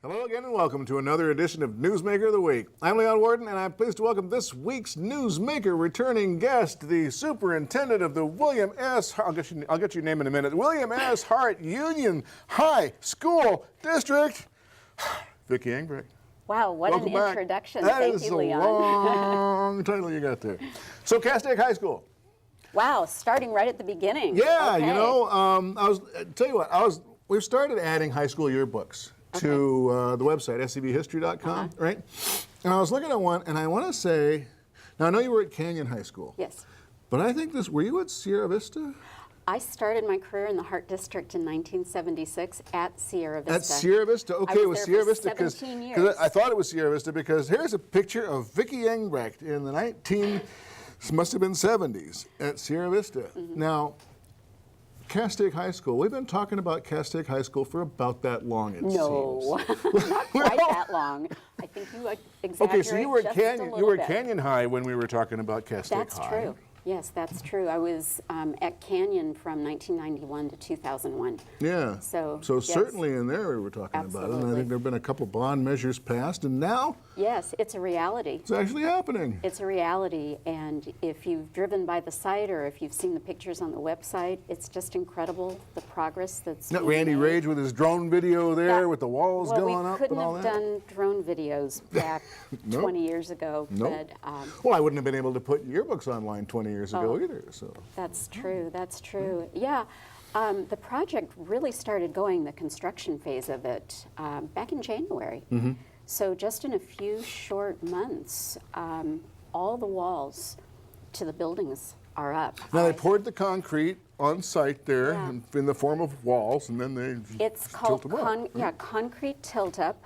Hello again and welcome to another edition of Newsmaker of the Week. I'm Leon Worden and I'm pleased to welcome this week's Newsmaker returning guest, the Superintendent of the William S. I'll get your name in a minute. William S. Hart Union High School District, Vicki Engbrecht. Wow, what Welcome an back. introduction. That Thank is you, Leon. a long title you got there. So Castaic High School. Wow, starting right at the beginning. Yeah, Okay. you know, tell you what, we've started adding high school yearbooks to the website, scbhistory.com, right? And I was looking at one, and I want to say, now I know you were at Canyon High School. Yes. But I think were you at Sierra Vista? I started my career in the Hart District in 1976 at Sierra Vista. At Sierra Vista? Okay, I it was was there Sierra for Vista 17 years. I thought it was Sierra Vista because here's a picture of Vicki Engbrecht in the must have been 70s at Sierra Vista. Now, Castaic High School. We've been talking about Castaic High School for about that long, it seems. Not quite that long. I think you exaggerate. Okay, so you were at just a Canyon. You little were bit. at Canyon High when we were talking about Castaic That's High. true. Yes, that's true. I was at Canyon from 1991 to 2001. Yeah. So yes. Certainly in there we were talking about it. And I Absolutely. think there have been a couple bond measures passed, and now Yes, it's a reality. it's actually happening. It's a reality, and if you've driven by the site or if you've seen the pictures on the website, it's just incredible the progress that's Not being Randy made. Rage with his drone video there That- with the walls well, going up we couldn't and all have that. done drone videos back Nope. 20 years ago, Nope. but Well, I wouldn't have been able to put yearbooks online 20 years ago either. So that's true, that's true. Yeah, the project really started going, the construction phase of it, back in January. So just in a few short months, all the walls to the buildings are up. now they poured the concrete on site there Yeah. in the form of walls, and then they It's tilt called them up. concrete tilt-up,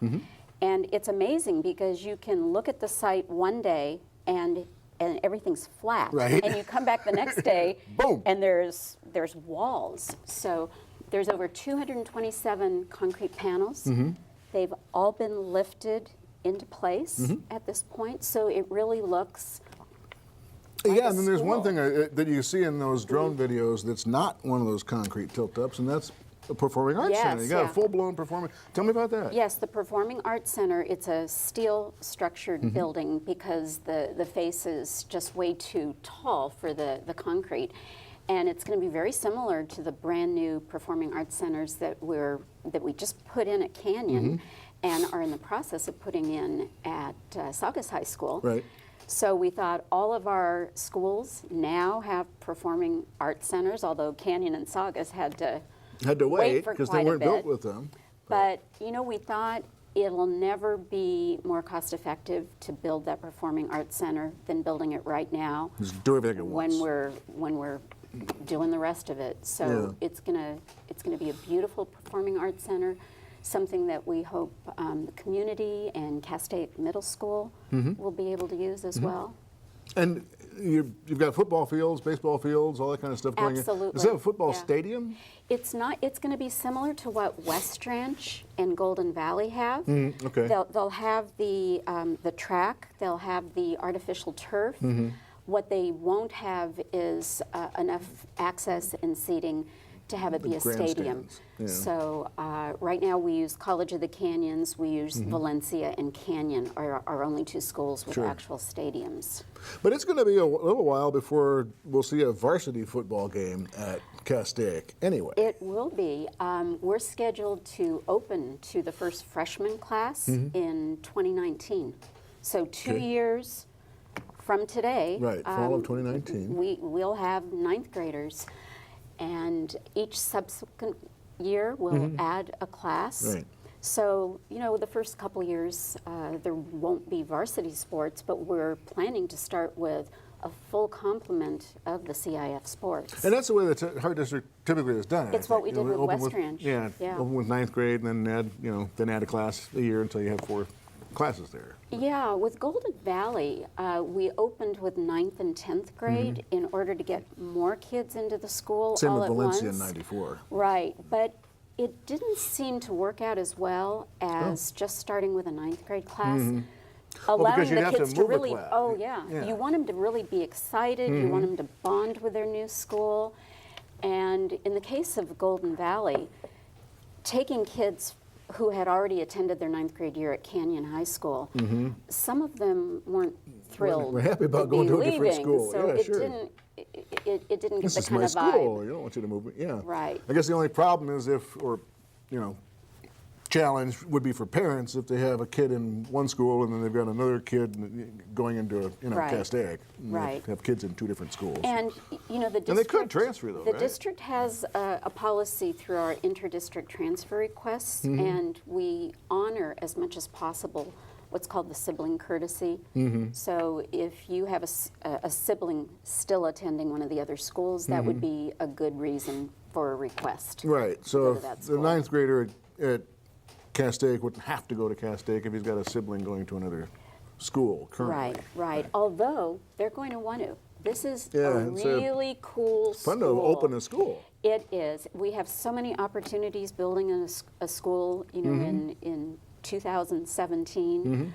and it's amazing because you can look at the site one day and everything's flat, Right. and you come back the next day, Boom. and there's walls. So there's over 227 concrete panels. They've all been lifted into place at this point, so it really looks like Yeah, a and then there's one school. thing that you see in those drone videos that's not one of those concrete tilt-ups, and that's a performing arts center. You Yes, got a yeah. full-blown performing. Tell me about that. Yes, the Performing Arts Center, it's a steel structured building because the face is just way too tall for the concrete. And it's going to be very similar to the brand new Performing Arts Centers that we just put in at Canyon and are in the process of putting in at Saugus High School. Right. So we thought all of our schools now have Performing Arts Centers, although Canyon and Saugus had to wait for because they quite a weren't built bit. with them. But, you know, we thought it'll never be more cost effective to build that Performing Arts Center than building it right now Just do everything at once. when we're doing the rest of it. So it's gonna be a beautiful Performing Arts Center, something that we hope the community and Castaic Middle School will be able to use as well. And you've got football fields, baseball fields, all that kind of stuff going Absolutely. in. Is that a football Yeah. stadium? It's not. It's going to be similar to what West Ranch and Golden Valley have. Okay. They'll have the track. They'll have the artificial turf. What they won't have is enough access and seating to have it be a stadium. grandstands, yeah. So right now we use College of the Canyons. We use Valencia and Canyon are our only two schools with Sure. actual stadiums. But it's going to be a little while before we'll see a varsity football game at Castaic anyway. It will be. We're scheduled to open to the first freshman class in 2019. So 2 Okay. years from today, Right, fall of 2019. we'll have ninth graders. And each subsequent year we'll add a class. Right. So, you know, the first couple years there won't be varsity sports, but we're planning to start with a full complement of the CIF sports. And that's the way the Hart District typically has done it. It's I what we think. did with Open West Ranch. Yeah, Yeah. open with ninth grade, and then add a class a year until you have 4 classes there. Yeah, with Golden Valley, we opened with 9th and 10th grade in order to get more kids into the school Same all with at Valencia once. in '94. Right, but it didn't seem to work out as well as Oh. just starting with a 9th grade class. because Allowing you'd the have to kids to move a really, class. oh yeah. Yeah. You want them to really be excited, you want them to bond with their new school. And in the case of Golden Valley, taking kids who had already attended their 9th grade year at Canyon High School, some of them weren't thrilled. We're happy about to going be to a different leaving, school. So Yeah, it sure. didn't get This the is kind my of school. vibe. You don't want you to move. Yeah. Right. I guess the only problem is challenge would be for parents if they have a kid in one school and then they've got another kid going into Right. Castaic. Right. Have kids in 2 different schools. And the district. And they could transfer though, The right? district has a policy through our inter-district transfer requests, and we honor as much as possible what's called the sibling courtesy. So if you have a sibling still attending one of the other schools, that would be a good reason for a request. Right. to So go to if that the school. 9th grader at Castaic wouldn't have to go to Castaic if he's got a sibling going to another school currently. Right, right. Although they're going to want to. This is Yeah, a it's really cool school. Fun to open a school. It is. We have so many opportunities building a school, in 2017.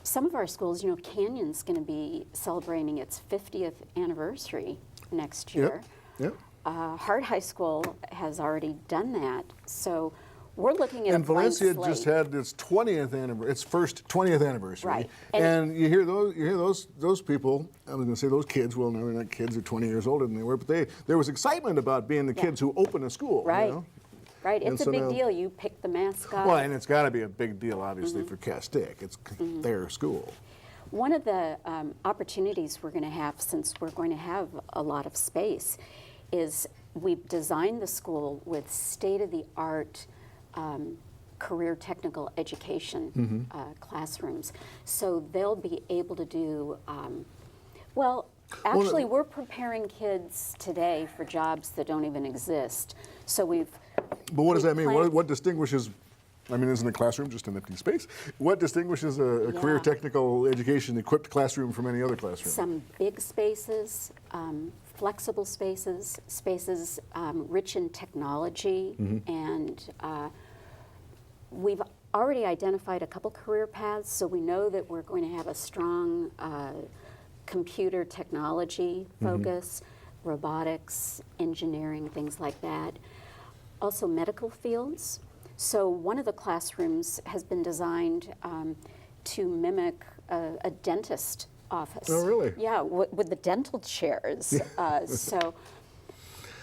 Some of our schools, Canyon's going to be celebrating its 50th anniversary next year. Yep. Hart High School has already done that. So we're looking at And a blank Valencia slate. just had its 20th anniversary, its first 20th anniversary. Right. And you hear those people. I was going to say those kids. Well, no, they're not kids. They're 20 years older than they were. But there was excitement about being the kids who open a school. Right. Right. And It's so a big now- deal. You pick the mascot. Well, and it's got to be a big deal, obviously, for Castaic. It's their school. One of the opportunities we're going to have, since we're going to have a lot of space, is we've designed the school with state-of-the-art career technical education classrooms. So they'll be able to do, actually we're preparing kids today for jobs that don't even exist. So But what does that mean? planned- What distinguishes? I mean, isn't a classroom just an empty space? What distinguishes a career Yeah. technical education equipped classroom from any other classroom? Some big spaces, flexible spaces, rich in technology, and we've already identified a couple career paths, so we know that we're going to have a strong computer technology focus, robotics, engineering, things like that. Also medical fields. So one of the classrooms has been designed to mimic a dentist office. Oh, really? Yeah, with the dental chairs. So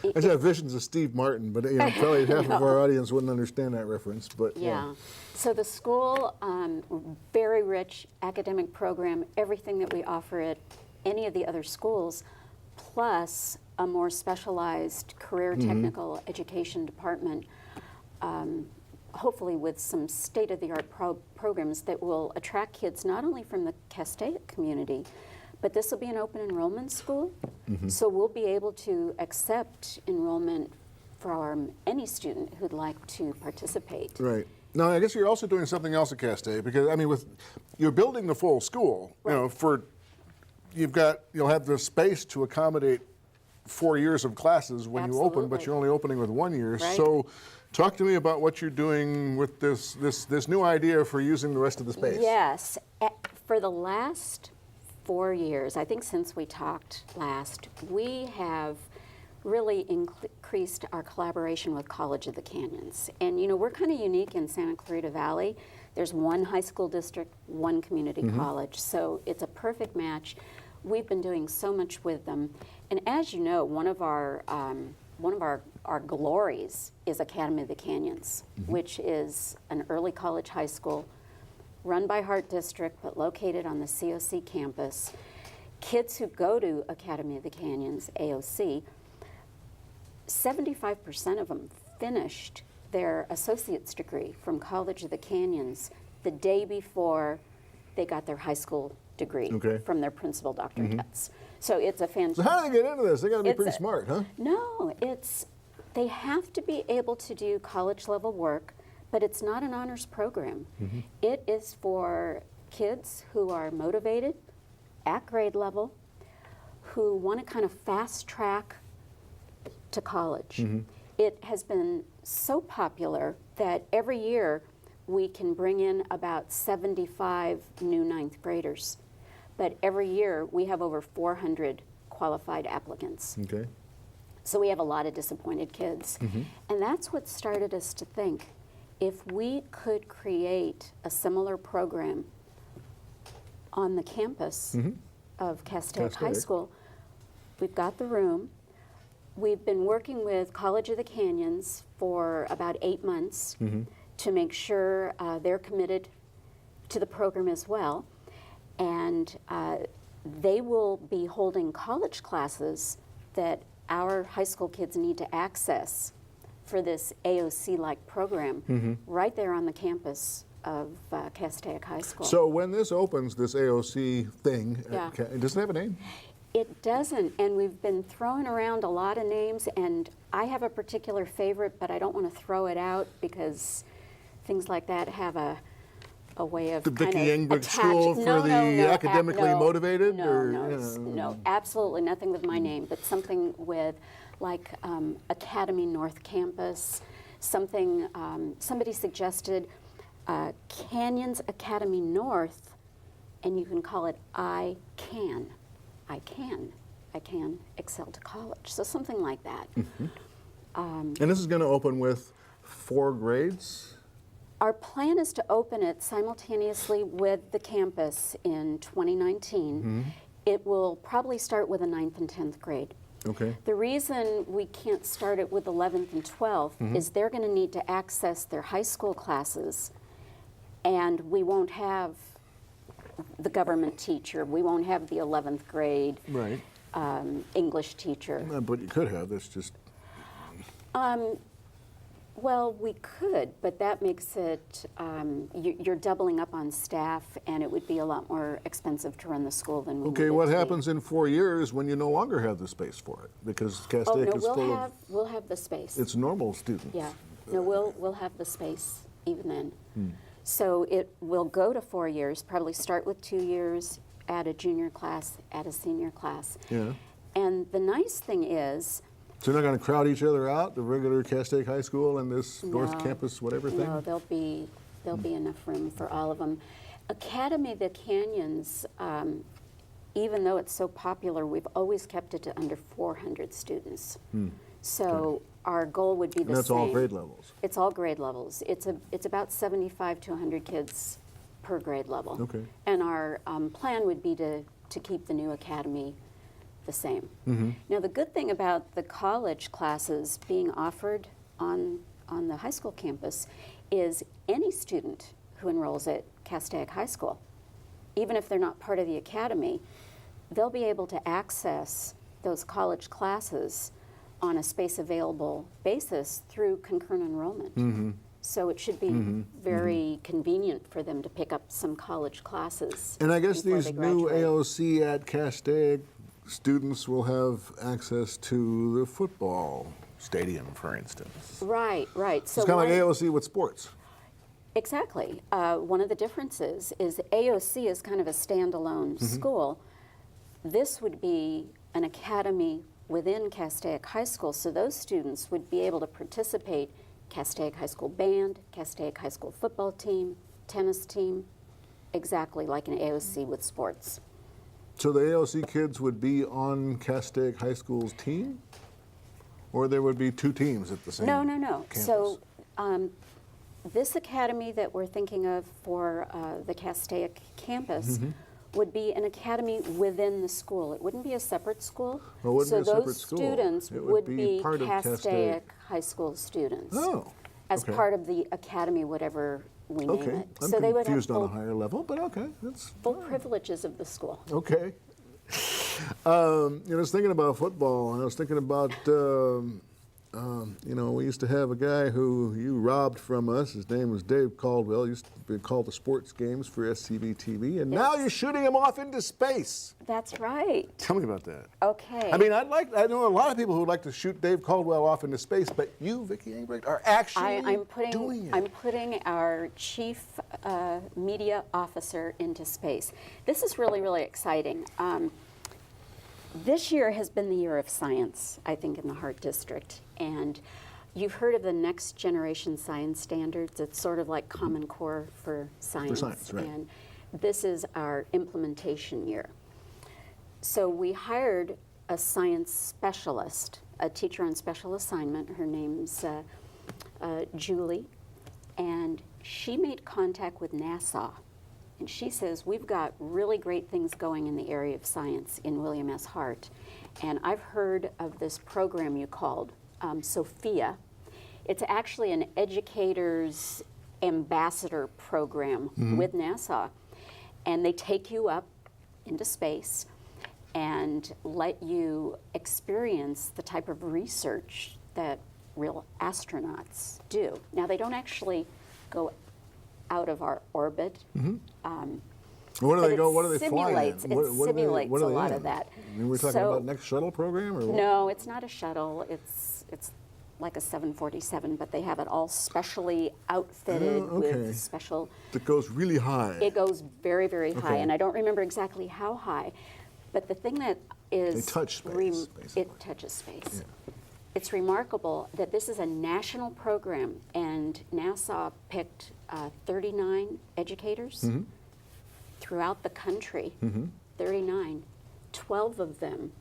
I just have visions of Steve Martin, but probably half of our audience wouldn't understand that reference. But yeah. So the school, very rich academic program, everything that we offer at any of the other schools, plus a more specialized career technical education department, hopefully with some state-of-the-art programs that will attract kids not only from the Castaic community, but this will be an open enrollment school, so we'll be able to accept enrollment from any student who'd like to participate. Right. Now, I guess you're also doing something else at Castaic because I mean, you're building the full school. Right. You'll have the space to accommodate 4 years of classes when you open, but Absolutely. you're only opening with 1 year. Right. So, talk to me about what you're doing with this new idea for using the rest of the space. Yes. For the last 4 years, I think since we talked last, we have really increased our collaboration with College of the Canyons. And we're kind of unique in Santa Clarita Valley. There's one high school district, one community college, so it's a perfect match. We've been doing so much with them. And as you know, one of our glories is Academy of the Canyons, which is an early college high school run by Hart District, but located on the COC campus. Kids who go to Academy of the Canyons, AOC, 75% of them finished their associate's degree from College of the Canyons the day before they got their high school degree from their principal, Dr. Hetz. So it's a fantastic. So how do they get into this? They got to be pretty smart, huh? No, they have to be able to do college level work, but it's not an honors program. It is for kids who are motivated at grade level, who want to kind of fast track to college. It has been so popular that every year we can bring in about 75 new 9th graders. But every year we have over 400 qualified applicants. Okay. So we have a lot of disappointed kids. And that's what started us to think, if we could create a similar program on the campus of Castaic High Castaic. School, we've got the room. We've been working with College of the Canyons for about 8 months to make sure they're committed to the program as well. And they will be holding college classes that our high school kids need to access for this AOC-like program right there on the campus of Castaic High School. So when this opens, this AOC thing, Yeah. does it have a name? It doesn't, and we've been throwing around a lot of names, and I have a particular favorite, but I don't want to throw it out because things like that have a way of The kind Vicki of Engbrecht attaching- School for the academically no, motivated? No, or, no, no, absolutely nothing with my name, but something with like Academy North Campus, something, somebody suggested Canyons Academy North, and you can call it I Can excel to college. So something like that. And this is going to open with 4 grades? Our plan is to open it simultaneously with the campus in 2019. It will probably start with the 9th and 10th grade. Okay. The reason we can't start it with 11th and 12th is they're going to need to access their high school classes, and we won't have the government teacher, we won't have the 11th grade Right. English teacher. But you could have. That's just. Well, we could, but that makes it, you're doubling up on staff, and it would be a lot more expensive to run the school than we Okay, need it what to be. happens in 4 years when you no longer have the space for it? Because Oh, Castaic no, is full we'll have the space. of its normal students. Yeah, no, we'll have the space even then. So it will go to 4 years, probably start with 2 years, add a junior class, add a senior class. Yeah. And the nice thing is, So you're not going to crowd each other out, the regular Castaic High School and this North No. Campus whatever thing? no, there'll be enough room for all of them. Academy of the Canyons, even though it's so popular, we've always kept it to under 400 students. So our goal would be the And that's same. all grade levels. It's all grade levels. It's about 75 to 100 kids per grade level. Okay. And our plan would be to keep the new academy the same. Now, the good thing about the college classes being offered on the high school campus is any student who enrolls at Castaic High School, even if they're not part of the academy, they'll be able to access those college classes on a space available basis through concurrent enrollment. So it should be very convenient for them to pick up some college classes. And I guess before these they new graduate. AOC at Castaic students will have access to the football stadium, for instance. Right, right. So It's kind of like one- AOC with sports. Exactly. One of the differences is AOC is kind of a standalone school. This would be an academy within Castaic High School, so those students would be able to participate Castaic High School band, Castaic High School football team, tennis team, exactly like an AOC with sports. So the AOC kids would be on Castaic High School's team? Or there would be 2 teams at the same No. campus? So this academy that we're thinking of for the Castaic campus would be an academy within the school. It wouldn't be a separate school. Oh, it wouldn't so be a separate those school. students It would be part of Castaic High School students Oh, as okay. part of the academy, whatever we name Okay, it. I'm so they would have confused on a full, higher level, but okay, that's full privileges of the school. okay. I was thinking about football, and I was thinking about, we used to have a guy who you robbed from us. His name was Dave Caldwell. He used to be called the sports games for SCB TV, and now Yes. you're shooting him off into space. That's right. Tell me about that. Okay. I mean, I know a lot of people who would like to shoot Dave Caldwell off into space, but you, Vicki Engbrecht, are actually doing it. I'm putting our chief media officer into space. This is really, really exciting. This year has been the year of science, I think, in the Hart District. And you've heard of the next generation science standards. It's sort of like Common Core for science. science, right. And this is our implementation year. So we hired a science specialist, a teacher on special assignment. Her name's Julie. and she made contact with NASA. And she says, we've got really great things going in the area of science in William S. Hart. And I've heard of this program you called Sophia. It's actually an educator's ambassador program with NASA. And they take you up into space and let you experience the type of research that real astronauts do. Now, they don't actually go out of our orbit. Where do they go? What do they simulates, fly in? It simulates what are a they lot in? of that. I mean, we're talking about next shuttle program, or what? No, it's not a shuttle. It's like a 747, but they have it all specially outfitted with special. That goes really high. It goes very, very high, Okay. and I don't remember exactly how high. But the thing that is They touch space, basically. it touches space. It's remarkable that this is a national program, and NASA picked 39 educators throughout the country. 39. 12 of them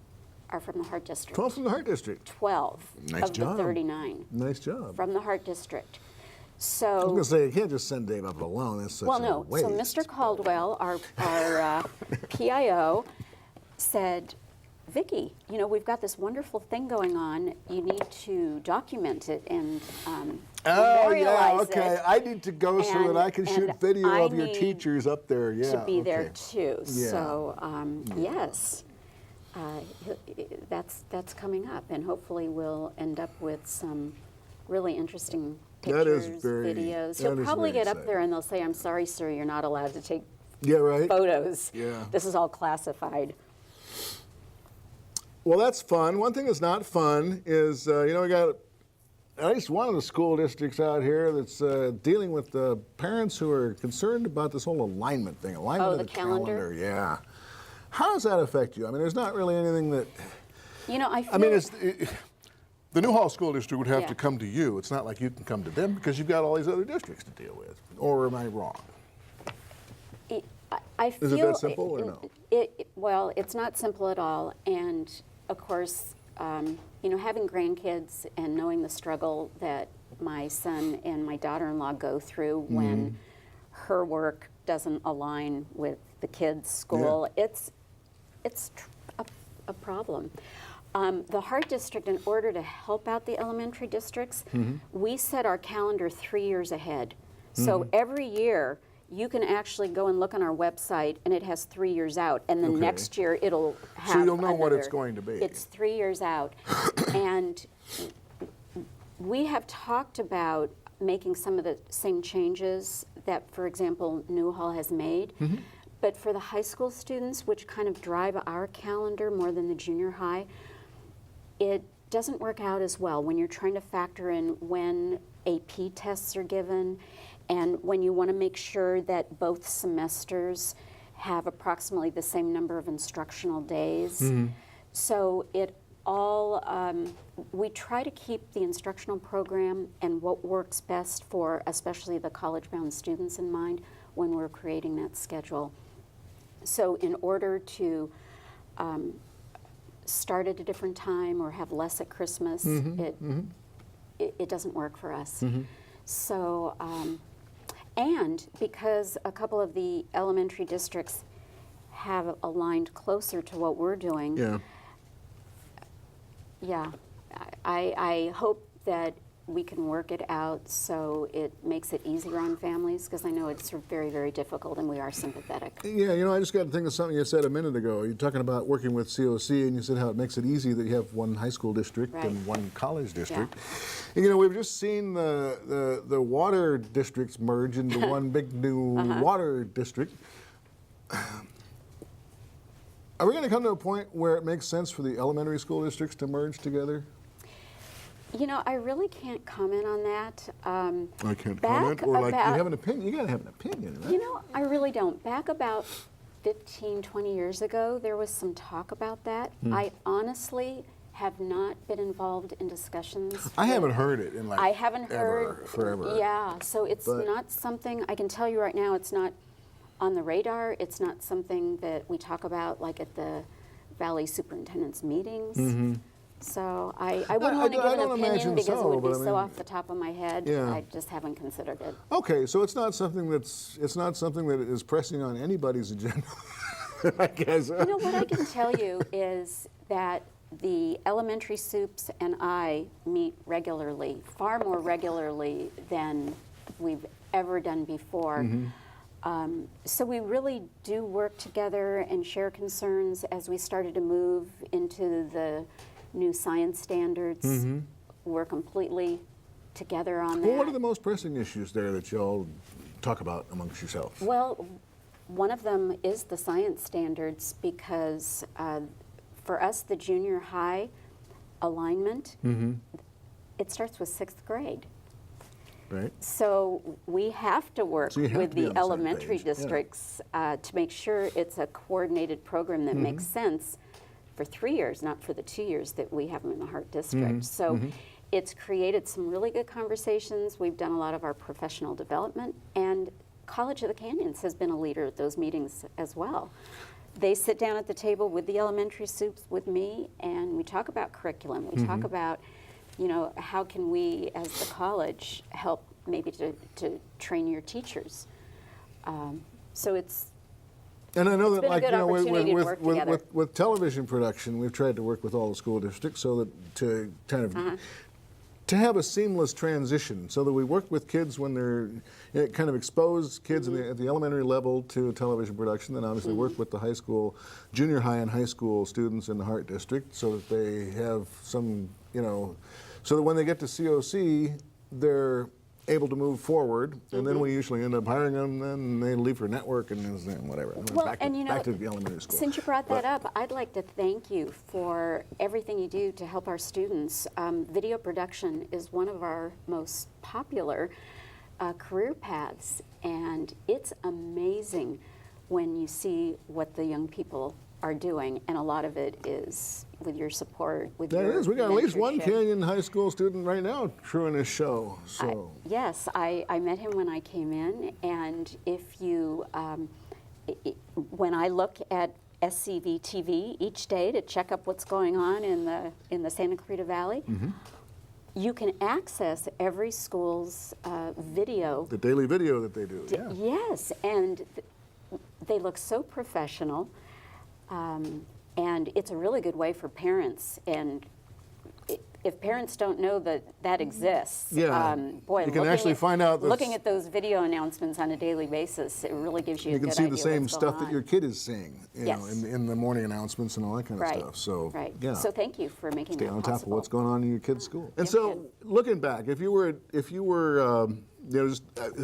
are from the Hart District. 12 from the Hart District. 12 Nice of job. the 39 Nice job. from the Hart District. I was So, going to say, you can't just send Dave up alone. That's such well, a no. waste. So Mr. Caldwell, our PIO, said, Vicki, you know, we've got this wonderful thing going on. You need to document it and memorialize okay. it. I need to go so that I can shoot and video I of your need teachers up there. Yeah, to be there okay. too. Yeah. So yes, that's coming up, and hopefully we'll end up with some really interesting That is pictures, very- videos. that He'll is probably very get up there and they'll say, "I'm sorry, sir, you're not allowed to take Yeah, right? photos. Yeah. This is all classified." Well, that's fun. One thing that's not fun is, we got at least one of the school districts out here that's dealing with parents who are concerned about this whole alignment thing. Alignment Oh, of the the calendar? Yeah. How does that affect you? I mean, there's not really anything that. You know, I feel. I mean, the Newhall School District would have Yeah. to come to you. It's not like you can come to them because you've got all these other districts to deal with. Or am I wrong? I feel Is it that simple or no? Well, it's not simple at all, and of course, having grandkids and knowing the struggle that my son and my daughter-in-law go through when her work doesn't align with the kids' school, it's a problem. The Hart District, in order to help out the elementary districts, we set our calendar 3 years ahead. So every year, you can actually go and look on our website, and it has 3 years out. And then Okay. next year, it'll have So you'll know what it's another- going to be. It's 3 years out. And we have talked about making some of the same changes that, for example, Newhall has made. But for the high school students, which kind of drive our calendar more than the junior high, it doesn't work out as well when you're trying to factor in when AP tests are given and when you want to make sure that both semesters have approximately the same number of instructional days. So it all, we try to keep the instructional program and what works best for especially the college-bound students in mind when we're creating that schedule. So in order to start at a different time or have less at Christmas, it doesn't work for us. So, and because a couple of the elementary districts have aligned closer to what we're doing, I hope that we can work it out so it makes it easier on families, because I know it's very, very difficult, and we are sympathetic. Yeah, I just got to think of something you said a minute ago. You're talking about working with COC, and you said how it makes it easy that you have one high school district Right. and one college district. And, we've just seen the water districts merge into one big new water district. Are we going to come to a point where it makes sense for the elementary school districts to merge together? I really can't comment on that. I can't Back comment. Or you about- have an opinion. You got to have an opinion, right? I really don't. Back about 15, 20 years ago, there was some talk about that. I honestly have not been involved in discussions. I haven't heard it in I haven't heard. forever. Yeah, so it's But- not something, I can tell you right now, it's not on the radar. It's not something that we talk about like at the Valley Superintendent's meetings. So I wouldn't want to give I an don't opinion imagine because so, it would be but I mean- so off the top of my head. Yeah. I just haven't considered it. Okay, so it's not something that is pressing on anybody's agenda, I guess. You know, what I can tell you is that the elementary soups and I meet regularly, far more regularly than we've ever done before. So we really do work together and share concerns as we started to move into the new science standards. We're completely together on that. Well, what are the most pressing issues there that y'all talk about amongst yourselves? Well, one of them is the science standards because for us, the junior high alignment, it starts with 6th grade. Right. So we have to work So you have with to be the on the same elementary page, yeah. districts to make sure it's a coordinated program that makes sense for 3 years, not for the 2 years that we have them in the Hart district. So it's created some really good conversations. We've done a lot of our professional development, and College of the Canyons has been a leader at those meetings as well. They sit down at the table with the elementary soups with me, and we talk about curriculum. We talk about, you know, how can we as the college help maybe to train your teachers. So it's And I know that, been a like, good you know, opportunity to work together. with television production, we've tried to work with all the school districts so that to kind of to have a seamless transition, so that we work with kids when they're kind of expose kids at the elementary level to television production, then obviously work with the high school, junior high and high school students in the Hart district, so that they have some, you know, so that when they get to COC, they're able to move forward, and then we usually end up hiring them, then they leave for network and whatever. Well, back and you know, to the elementary school. since you brought that up, I'd like to thank you for everything you do to help our students. Video production is one of our most popular career paths, and it's amazing when you see what the young people are doing, and a lot of it is with your support, with That your is. We got at least one mentorship. Canyon High School student right now crewing this show. So Yes, I met him when I came in, and if you, when I look at SCV TV each day to check up what's going on in the Santa Clarita Valley, you can access every school's video. the daily video that they do. Yeah. Yes, and they look so professional. And it's a really good way for parents. And if parents don't know that that exists, Yeah. boy, You can actually find out looking at those video announcements on a daily basis, it really gives you a You can good see idea the same what's stuff going that your on. kid is seeing, you know, Yes. in the morning announcements and all that kind of Right, stuff. So right. yeah. So thank you for making Stay that on top of possible. what's going on in your kid's school. And Yes, so, good. looking back, if you were, you know, just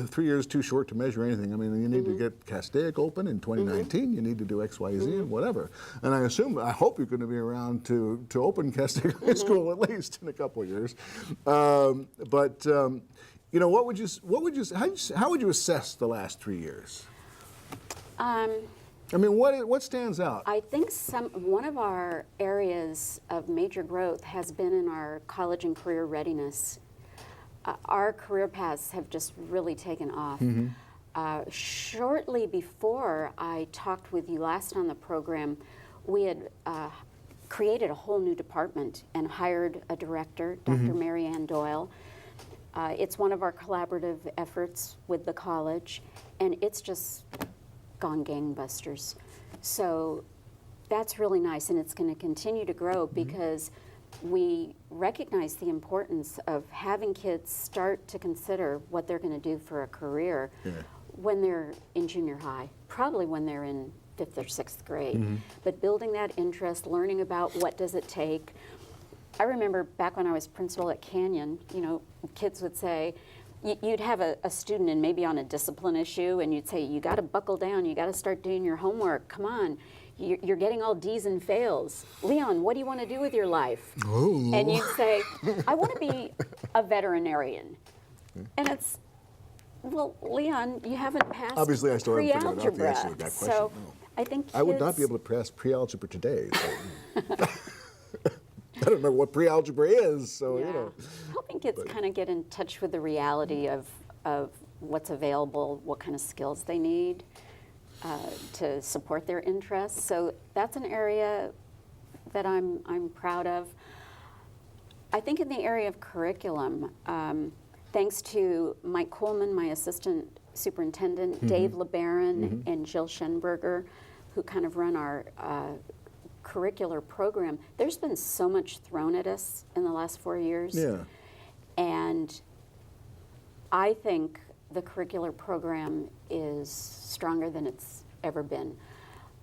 3 years too short to measure anything. I mean, you need to get Castaic open in 2019. You need to do X, Y, Z, and whatever. And I hope you're going to be around to open Castaic High School at least in a couple of years. You know, how would you assess the last 3 years? I mean, what stands out? I think one of our areas of major growth has been in our college and career readiness. Our career paths have just really taken off. Shortly before I talked with you last on the program, we had created a whole new department and hired a director, Dr. Mary Ann Doyle. It's one of our collaborative efforts with the college, and it's just gone gangbusters. So that's really nice, and it's going to continue to grow because we recognize the importance of having kids start to consider what they're going to do for a career when they're in junior high, probably when they're in 5th or 6th grade. But building that interest, learning about what does it take. I remember back when I was principal at Canyon, you know, kids would say, you'd have a student and maybe on a discipline issue, and you'd say, you got to buckle down, you got to start doing your homework, come on. You're getting all D's and fails. Leon, what do you want to do with your life? Ooh. And you'd say, I want to be a veterinarian. And it's, well, Leon, you haven't passed Obviously, I still haven't figured out the pre-algebra. answer to that question, So no. I think kids, I would not be able to pass pre-algebra today. So. I don't remember what pre-algebra is, so you know. helping kids kind of get in touch with the reality of what's available, what kind of skills they need to support their interests. So that's an area that I'm proud of. I think in the area of curriculum, thanks to Mike Coleman, my assistant superintendent, Dave LeBaron, and Jill Schenberger, who kind of run our curricular program, there's been so much thrown at us in the last 4 years. Yeah. And I think the curricular program is stronger than it's ever been.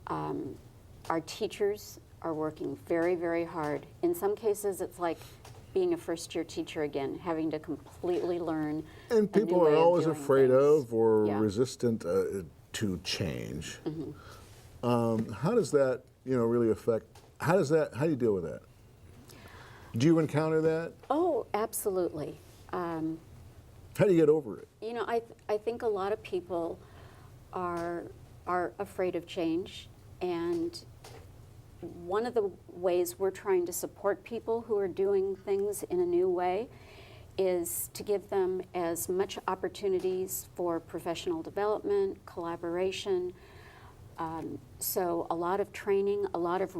Our teachers are working very, very hard. In some cases, it's like being a first-year teacher again, having to completely learn. And a new people way are of always doing afraid things. of or Yeah. resistant to change. How does that, really affect? How do you deal with that? Do you encounter that? Oh, absolutely. How do you get over it? I think a lot of people are afraid of change, and one of the ways we're trying to support people who are doing things in a new way is to give them as much opportunities for professional development, collaboration. So a lot of training, a lot of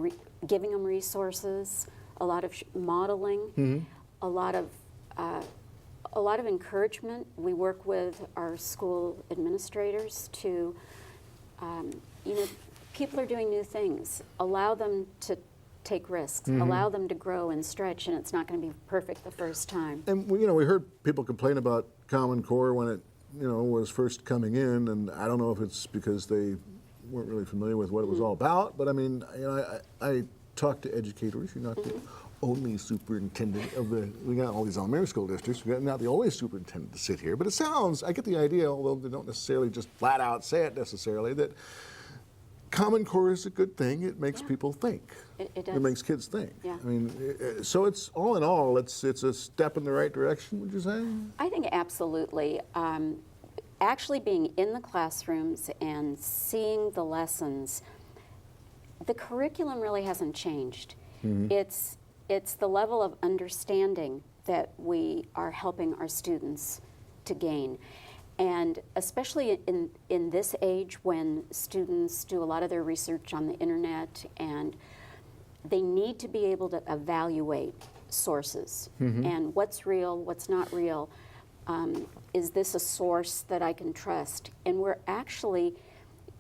giving them resources, a lot of modeling, a lot of encouragement. We work with our school administrators to, people are doing new things. Allow them to take risks. Allow them to grow and stretch, and it's not going to be perfect the first time. And we heard people complain about Common Core when it, was first coming in, and I don't know if it's because they weren't really familiar with what it was all about. But I mean, I talked to educators. You're not the only superintendent of we got all these elementary school districts. We're not the only superintendent to sit here. But it sounds, I get the idea, although they don't necessarily just flat out say it necessarily, that Common Core is a good thing. It makes people think. It does. It makes kids think. Yeah. I mean, so it's all in all, it's a step in the right direction, would you say? I think absolutely. Actually being in the classrooms and seeing the lessons, the curriculum really hasn't changed. It's the level of understanding that we are helping our students to gain. And especially in this age when students do a lot of their research on the internet, and they need to be able to evaluate sources and what's real, what's not real. Is this a source that I can trust? And we're actually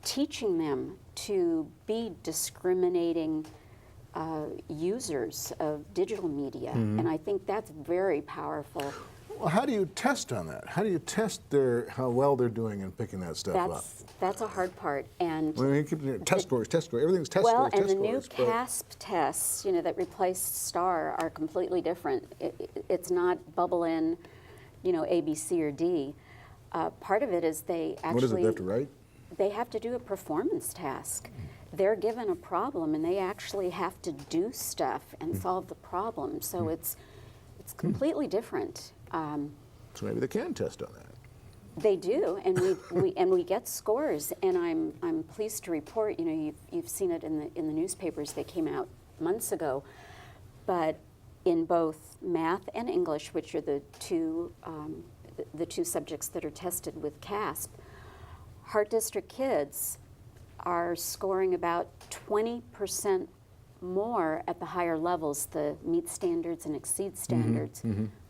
teaching them to be discriminating users of digital media, and I think that's very powerful. Well, how do you test on that? How do you test how well they're doing in picking that stuff up? That's a hard part. And Well, you keep test scores, everything's test well, scores, and test the new scores. CASP tests, that replaced STAR are completely different. It's not bubble in, A, B, C, or D. Part of it is they actually. What is it they have to write? They have to do a performance task. They're given a problem, and they actually have to do stuff and solve the problem. So it's completely different. So maybe they can test on that. They do, and we get scores. And I'm pleased to report. You've seen it in the newspapers. They came out months ago, but in both math and English, which are the two subjects that are tested with CASP, Hart District kids are scoring about 20% more at the higher levels, the meet standards and exceed standards,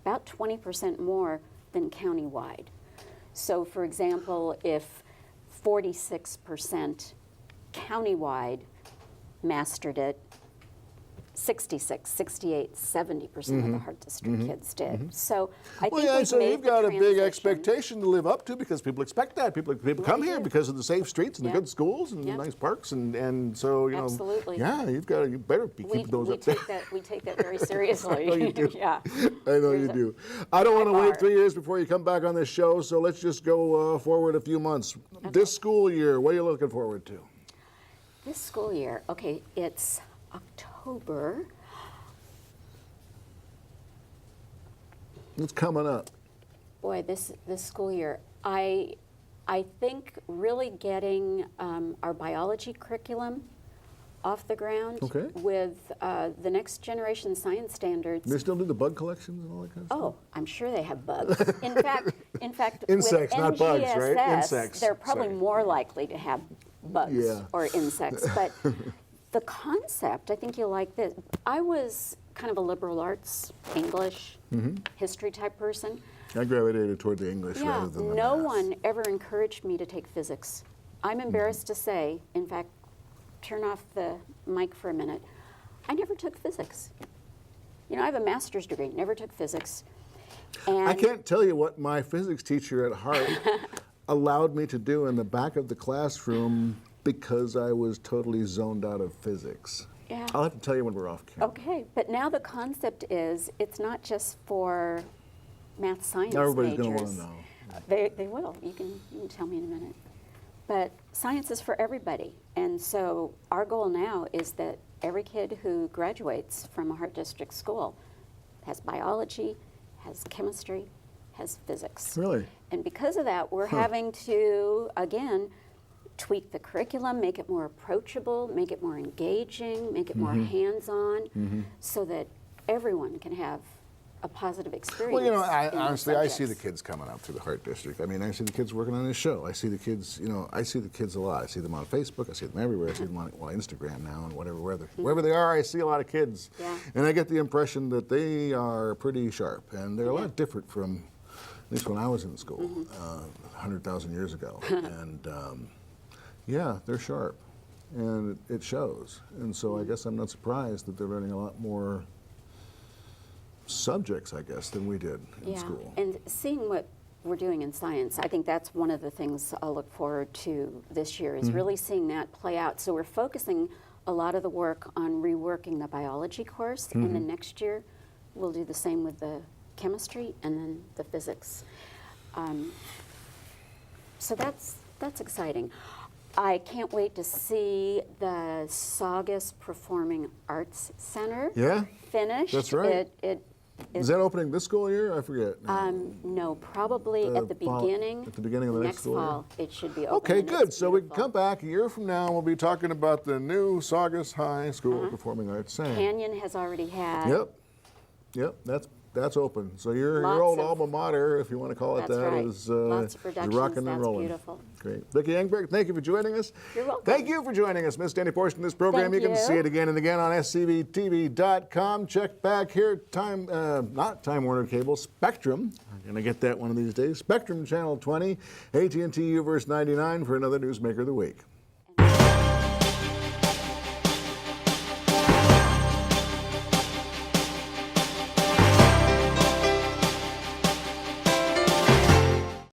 about 20% more than countywide. So for example, if 46% countywide mastered it, 66, 68, 70% of the Hart District kids did. So I think we've so made you've the got a big transition. expectation to live up to because people expect that. People come here do. because of the safe streets and Yeah. the good schools and Yeah. the nice parks and so Absolutely. you better be keeping those up there. We take that very seriously. I know you do. Yeah. I know you do. I don't want to High wait bar. 3 years before you come back on this show, so let's just go forward a few months. This school year, what are you looking forward to? This school year, okay, it's October. What's coming up? Boy, this school year, I think really getting our biology curriculum off the ground Okay. with the next generation science standards. They still do the bug collections and all that kind of stuff? Oh, I'm sure they have bugs. In fact, Insects, with not bugs, right? NGSS, Insects, they're probably sorry. more likely to have bugs Yeah. or insects. But the concept, I think you'll like this. I was kind of a liberal arts, English, history type person. I gravitated toward the English Yeah, rather than the no math. one ever encouraged me to take physics. I'm embarrassed to say, in fact, turn off the mic for a minute, I never took physics. You know, I have a master's degree, never took physics. And I can't tell you what my physics teacher at Hart allowed me to do in the back of the classroom because I was totally zoned out of physics. Yeah. I'll have to tell you when we're off camera. Okay, but now the concept is it's not just for math science Everybody's majors. going to want to know. They will. You can tell me in a minute. But science is for everybody. And so our goal now is that every kid who graduates from a Hart District school has biology, has chemistry, has physics. Really? And because of that, we're having to, again, tweak the curriculum, make it more approachable, make it more engaging, make it more hands-on, so that everyone can have a positive experience. Well, you know, in those honestly, I see the subjects. kids coming up through the Hart District. I mean, I see the kids working on this show. I see the kids, you know, I see the kids a lot. I see them on Facebook. I see them everywhere. I see them on Instagram now and whatever, wherever they are, I see a lot of kids. Yeah. And I get the impression that they are pretty sharp. And they're a lot different from, at least when I was in school, 100,000 years ago. And yeah, they're sharp. And it shows. And so I guess I'm not surprised that they're learning a lot more subjects, I guess, than we did in school. And seeing what we're doing in science, I think that's one of the things I'll look forward to this year, is really seeing that play out. So we're focusing a lot of the work on reworking the biology course, and then next year we'll do the same with the chemistry and then the physics. So that's exciting. I can't wait to see the Saugus Performing Arts Center Yeah? finished. That's right. Is that opening this school year? I forget. No, probably at the fall- beginning. at the beginning of the next school year? fall, it should be open. Okay, and good. it's So we can beautiful. come back a year from now and we'll be talking about the new Saugus High School Performing Arts Center. Canyon has already had. Yep, that's open. So your Lots old of- alma mater, if you want to call it That's that, right. is Lots of productions. rocking and That's rolling. beautiful. Great. Vicki Engbrecht, thank you for joining us. You're welcome. Thank you for joining us. Missed any portion of this program, Thank you can you. see it again and again on scbtv.com. Check back here, not Time Warner Cable, Spectrum. I'm going to get that one of these days. Spectrum Channel 20, AT&T Uverse 99 for another Newsmaker of the Week.